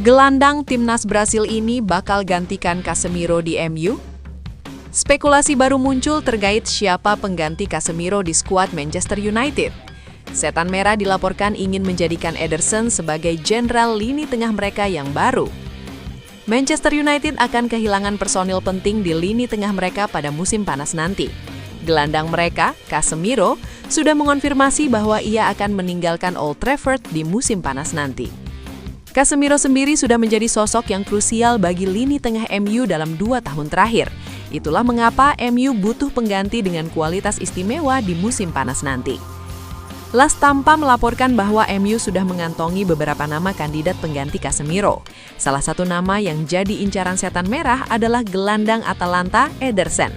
Gelandang timnas Brasil ini bakal gantikan Casemiro di MU? Spekulasi baru muncul terkait siapa pengganti Casemiro di skuad Manchester United. Setan Merah dilaporkan ingin menjadikan Ederson sebagai jenderal lini tengah mereka yang baru. Manchester United akan kehilangan personil penting di lini tengah mereka pada musim panas nanti. Gelandang mereka, Casemiro, sudah mengonfirmasi bahwa ia akan meninggalkan Old Trafford di musim panas nanti. Casemiro sendiri sudah menjadi sosok yang krusial bagi lini tengah MU dalam 2 tahun terakhir. Itulah mengapa MU butuh pengganti dengan kualitas istimewa di musim panas nanti. Las Tampa melaporkan bahwa MU sudah mengantongi beberapa nama kandidat pengganti Casemiro. Salah satu nama yang jadi incaran Setan Merah adalah gelandang Atalanta, Ederson.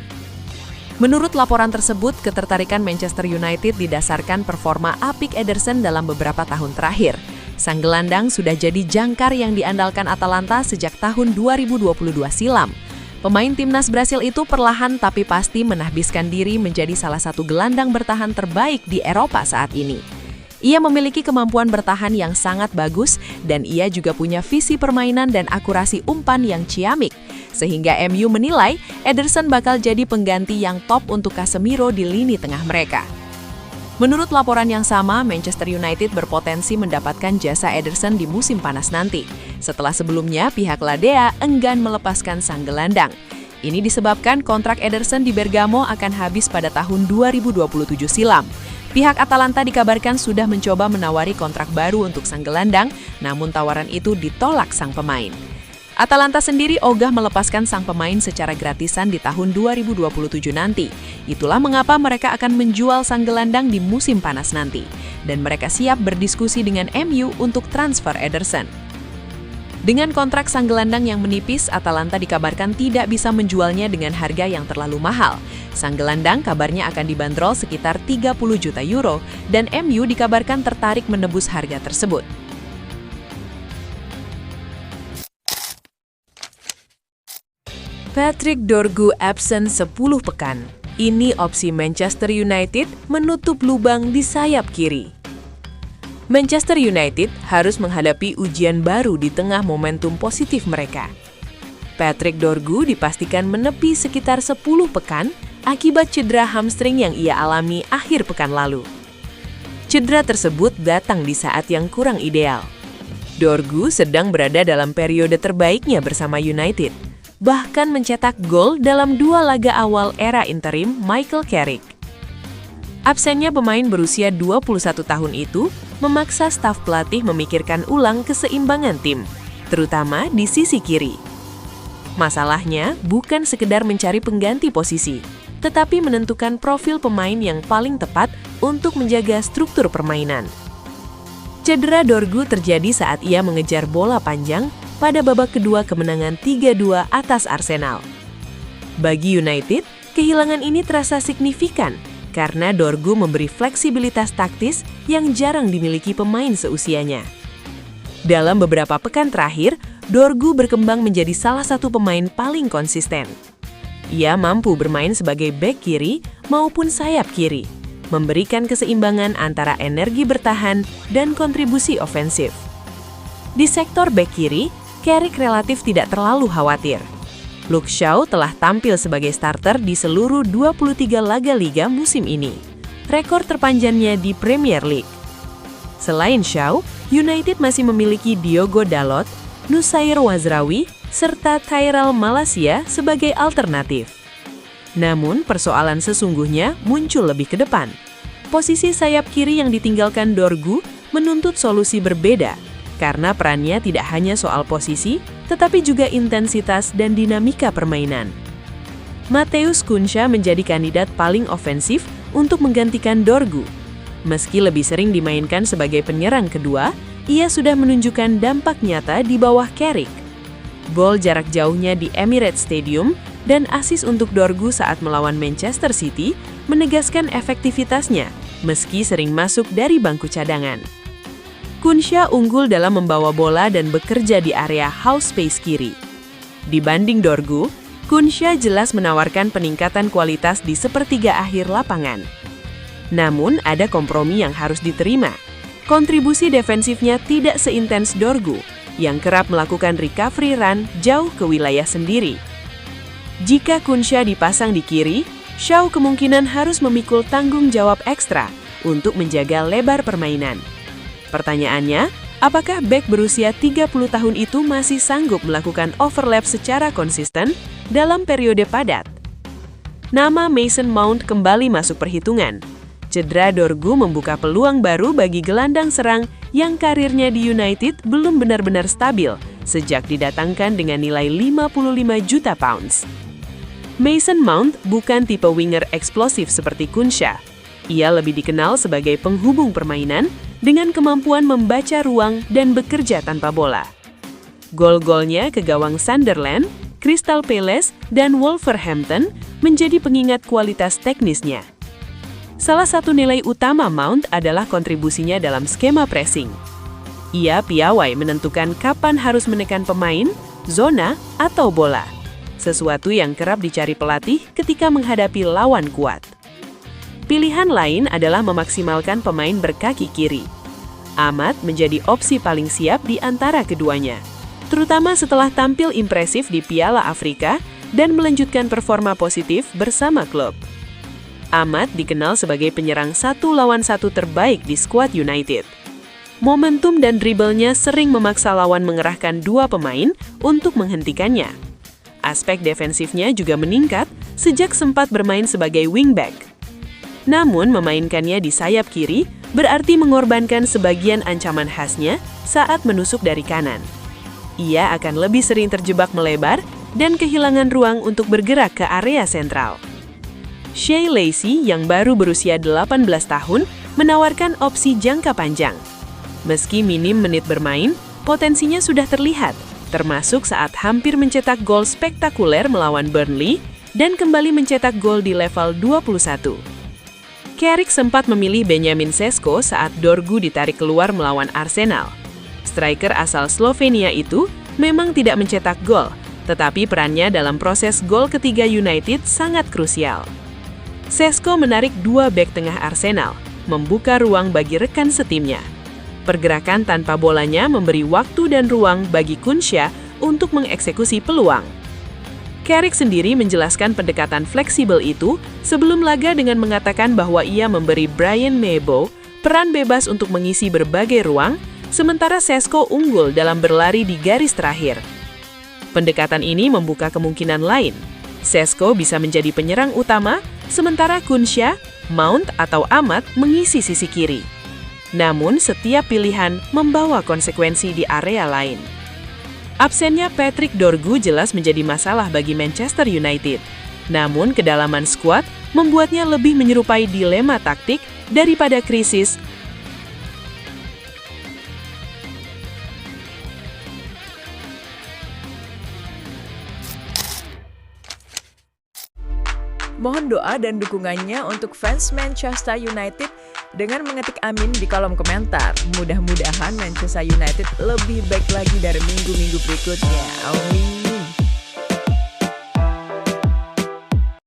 Menurut laporan tersebut, ketertarikan Manchester United didasarkan performa apik Ederson dalam beberapa tahun terakhir. Sang gelandang sudah jadi jangkar yang diandalkan Atalanta sejak tahun 2022 silam. Pemain timnas Brasil itu perlahan tapi pasti menahbiskan diri menjadi salah satu gelandang bertahan terbaik di Eropa saat ini. Ia memiliki kemampuan bertahan yang sangat bagus dan ia juga punya visi permainan dan akurasi umpan yang ciamik. Sehingga MU menilai Ederson bakal jadi pengganti yang top untuk Casemiro di lini tengah mereka. Menurut laporan yang sama, Manchester United berpotensi mendapatkan jasa Ederson di musim panas nanti, setelah sebelumnya pihak Ladea enggan melepaskan sang gelandang. Ini disebabkan kontrak Ederson di Bergamo akan habis pada tahun 2027 silam. Pihak Atalanta dikabarkan sudah mencoba menawari kontrak baru untuk sang gelandang, namun tawaran itu ditolak sang pemain. Atalanta sendiri ogah melepaskan sang pemain secara gratisan di tahun 2027 nanti. Itulah mengapa mereka akan menjual sang gelandang di musim panas nanti. Dan mereka siap berdiskusi dengan MU untuk transfer Ederson. Dengan kontrak sang gelandang yang menipis, Atalanta dikabarkan tidak bisa menjualnya dengan harga yang terlalu mahal. Sang gelandang kabarnya akan dibanderol sekitar 30 juta euro dan MU dikabarkan tertarik menebus harga tersebut. Patrick Dorgu absen 10 pekan. Ini opsi Manchester United menutup lubang di sayap kiri. Manchester United harus menghadapi ujian baru di tengah momentum positif mereka. Patrick Dorgu dipastikan menepi sekitar 10 pekan akibat cedera hamstring yang ia alami akhir pekan lalu. Cedera tersebut datang di saat yang kurang ideal. Dorgu sedang berada dalam periode terbaiknya bersama United, bahkan mencetak gol dalam 2 laga awal era interim Michael Carrick. Absennya pemain berusia 21 tahun itu memaksa staf pelatih memikirkan ulang keseimbangan tim, terutama di sisi kiri. Masalahnya bukan sekedar mencari pengganti posisi, tetapi menentukan profil pemain yang paling tepat untuk menjaga struktur permainan. Cedera Dorgu terjadi saat ia mengejar bola panjang pada babak kedua kemenangan 3-2 atas Arsenal. Bagi United, kehilangan ini terasa signifikan karena Dorgu memberi fleksibilitas taktis yang jarang dimiliki pemain seusianya. Dalam beberapa pekan terakhir, Dorgu berkembang menjadi salah satu pemain paling konsisten. Ia mampu bermain sebagai bek kiri maupun sayap kiri, memberikan keseimbangan antara energi bertahan dan kontribusi ofensif. Di sektor bek kiri, Carrick relatif tidak terlalu khawatir. Luke Shaw telah tampil sebagai starter di seluruh 23 laga liga musim ini, rekor terpanjangnya di Premier League. Selain Shaw, United masih memiliki Diogo Dalot, Nusair Wazraoui, serta Tyrell Malacia sebagai alternatif. Namun, persoalan sesungguhnya muncul lebih ke depan. Posisi sayap kiri yang ditinggalkan Dorgu menuntut solusi berbeda, karena perannya tidak hanya soal posisi, tetapi juga intensitas dan dinamika permainan. Matheus Cunha menjadi kandidat paling ofensif untuk menggantikan Dorgu. Meski lebih sering dimainkan sebagai penyerang kedua, ia sudah menunjukkan dampak nyata di bawah Carrick. Gol jarak jauhnya di Emirates Stadium dan assist untuk Dorgu saat melawan Manchester City menegaskan efektivitasnya, meski sering masuk dari bangku cadangan. Cunha unggul dalam membawa bola dan bekerja di area half space kiri. Dibanding Dorgu, Cunha jelas menawarkan peningkatan kualitas di sepertiga akhir lapangan. Namun, ada kompromi yang harus diterima. Kontribusi defensifnya tidak seintens Dorgu, yang kerap melakukan recovery run jauh ke wilayah sendiri. Jika Kunsha dipasang di kiri, Shaw kemungkinan harus memikul tanggung jawab ekstra untuk menjaga lebar permainan. Pertanyaannya, apakah bek berusia 30 tahun itu masih sanggup melakukan overlap secara konsisten dalam periode padat? Nama Mason Mount kembali masuk perhitungan. Cedera Dorgu membuka peluang baru bagi gelandang serang yang karirnya di United belum benar-benar stabil sejak didatangkan dengan nilai 55 juta pounds. Mason Mount bukan tipe winger eksplosif seperti Kunsha. Ia lebih dikenal sebagai penghubung permainan dengan kemampuan membaca ruang dan bekerja tanpa bola. Gol-golnya ke gawang Sunderland, Crystal Palace, dan Wolverhampton menjadi pengingat kualitas teknisnya. Salah satu nilai utama Mount adalah kontribusinya dalam skema pressing. Ia piawai menentukan kapan harus menekan pemain, zona, atau bola. Sesuatu yang kerap dicari pelatih ketika menghadapi lawan kuat. Pilihan lain adalah memaksimalkan pemain berkaki kiri. Ahmad menjadi opsi paling siap di antara keduanya, terutama setelah tampil impresif di Piala Afrika dan melanjutkan performa positif bersama klub. Ahmad dikenal sebagai penyerang 1-lawan-1 terbaik di skuad United. Momentum dan dribblenya sering memaksa lawan mengerahkan dua pemain untuk menghentikannya. Aspek defensifnya juga meningkat sejak sempat bermain sebagai wingback. Namun memainkannya di sayap kiri berarti mengorbankan sebagian ancaman khasnya saat menusuk dari kanan. Ia akan lebih sering terjebak melebar dan kehilangan ruang untuk bergerak ke area sentral. Shea Lacey yang baru berusia 18 tahun menawarkan opsi jangka panjang. Meski minim menit bermain, potensinya sudah terlihat, termasuk saat hampir mencetak gol spektakuler melawan Burnley dan kembali mencetak gol di level 21. Carrick sempat memilih Benjamin Sesko saat Dorgu ditarik keluar melawan Arsenal. Striker asal Slovenia itu memang tidak mencetak gol, tetapi perannya dalam proses gol ketiga United sangat krusial. Sesko menarik dua bek tengah Arsenal, membuka ruang bagi rekan setimnya. Pergerakan tanpa bolanya memberi waktu dan ruang bagi Kunsha untuk mengeksekusi peluang. Carrick sendiri menjelaskan pendekatan fleksibel itu sebelum laga dengan mengatakan bahwa ia memberi Brian Mebo peran bebas untuk mengisi berbagai ruang, sementara Sesko unggul dalam berlari di garis terakhir. Pendekatan ini membuka kemungkinan lain. Sesko bisa menjadi penyerang utama, sementara Kunsha, Mount, atau Ahmad mengisi sisi kiri. Namun, setiap pilihan membawa konsekuensi di area lain. Absennya Patrick Dorgu jelas menjadi masalah bagi Manchester United. Namun, kedalaman skuad membuatnya lebih menyerupai dilema taktik daripada krisis. Mohon doa dan dukungannya untuk fans Manchester United dengan mengetik amin di kolom komentar. Mudah-mudahan Manchester United lebih baik lagi dari minggu-minggu berikutnya. Amin.